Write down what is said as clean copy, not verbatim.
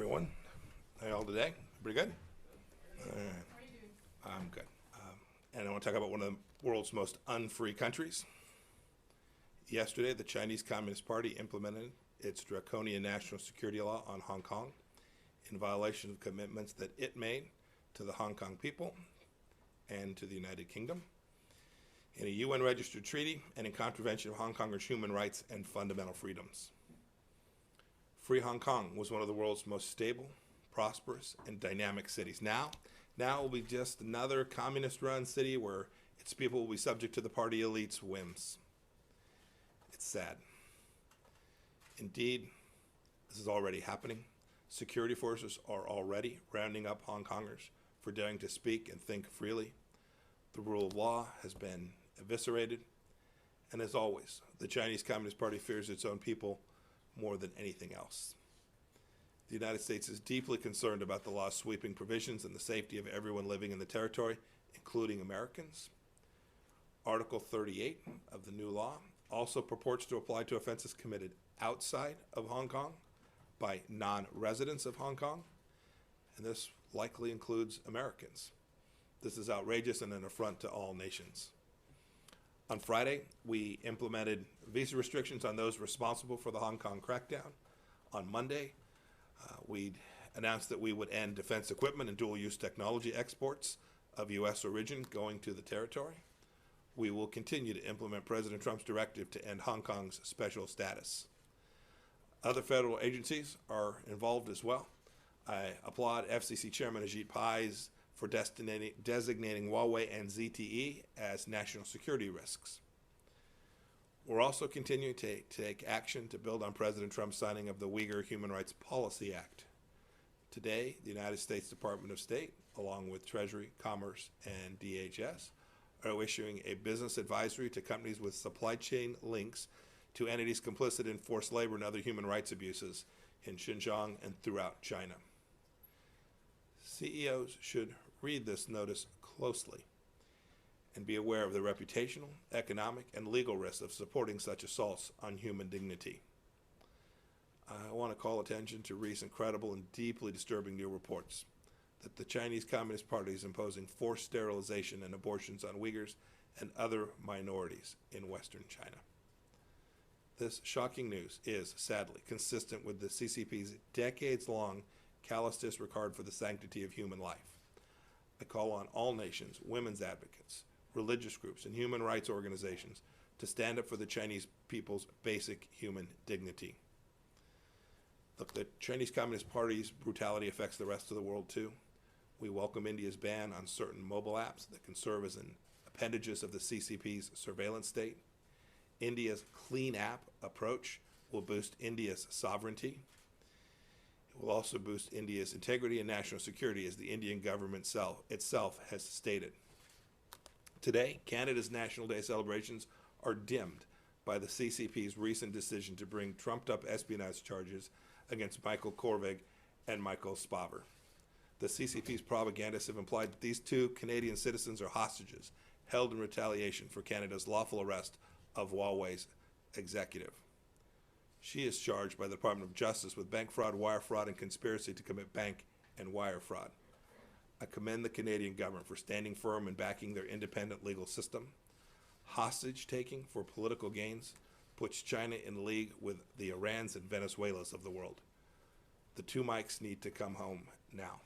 everyone. How y'all today? Pretty good? How are you doing? I'm good. And I want to talk about one of the world's most unfree countries. Yesterday, the Chinese Communist Party implemented its draconian national security law on Hong Kong in violation of commitments that it made to the Hong Kong people and to the United Kingdom in a UN-registered treaty and in contravention of Hong Kongers' human rights and fundamental freedoms. Free Hong Kong was one of the world's most stable, prosperous, and dynamic cities. Now it will be just another communist-run city where its people will be subject to the party elite's whims. It's sad. Indeed, this is already happening. Security forces are already rounding up Hong Kongers for daring to speak and think freely. The rule of law has been eviscerated. And as always, the Chinese Communist Party fears its own people more than anything else. The United States is deeply concerned about the law's sweeping provisions and the safety of everyone living in the territory, including Americans. Article 38 of the new law also purports to apply to offenses committed outside of Hong Kong by non-residents of Hong Kong, and this likely includes Americans. This is outrageous and an affront to all nations. On Friday, we implemented visa restrictions on those responsible for the Hong Kong crackdown. On Monday, we announced that we would end defense equipment and dual-use technology exports of U.S. origin going to the territory. We will continue to implement President Trump's directive to end Hong Kong's special status. Other federal agencies are involved as well. I applaud FCC Chairman Ajit Pai's for designating Huawei and ZTE as national security risks. We're also continuing to take action to build on President Trump's signing of the Uyghur Human Rights Policy Act. Today, the United States Department of State, along with Treasury, Commerce, and DHS, are issuing a business advisory to companies with supply chain links to entities complicit in forced labor and other human rights abuses in Xinjiang and throughout China. CEOs should read this notice closely and be aware of the reputational, economic, and legal risks of supporting such assaults on human dignity. I want to call attention to recent credible and deeply disturbing new reports that the Chinese Communist Party is imposing forced sterilization and abortions on Uyghurs and other minorities in Western China. This shocking news is, sadly, consistent with the CCP's decades-long callous disregard for the sanctity of human life. I call on all nations, women's advocates, religious groups, and human rights organizations to stand up for the Chinese people's basic human dignity. Look, the Chinese Communist Party's brutality affects the rest of the world too. We welcome India's ban on certain mobile apps that can serve as appendages of the CCP's surveillance state. India's clean app approach will boost India's sovereignty. It will also boost India's integrity and national security, as the Indian government itself has stated. Today, Canada's National Day celebrations are dimmed by the CCP's recent decision to bring trumped-up espionage charges against Michael Korvig and Michael Spavor. The CCP's propagandists have implied that these two Canadian citizens are hostages held in retaliation for Canada's lawful arrest of Huawei's executive. She is charged by the Department of Justice with bank fraud, wire fraud, and conspiracy to commit bank and wire fraud. I commend the Canadian government for standing firm and backing their independent legal system. Hostage-taking for political gains puts China in league with the Irans and Venezuelas of the world. The two Mikes need to come home now.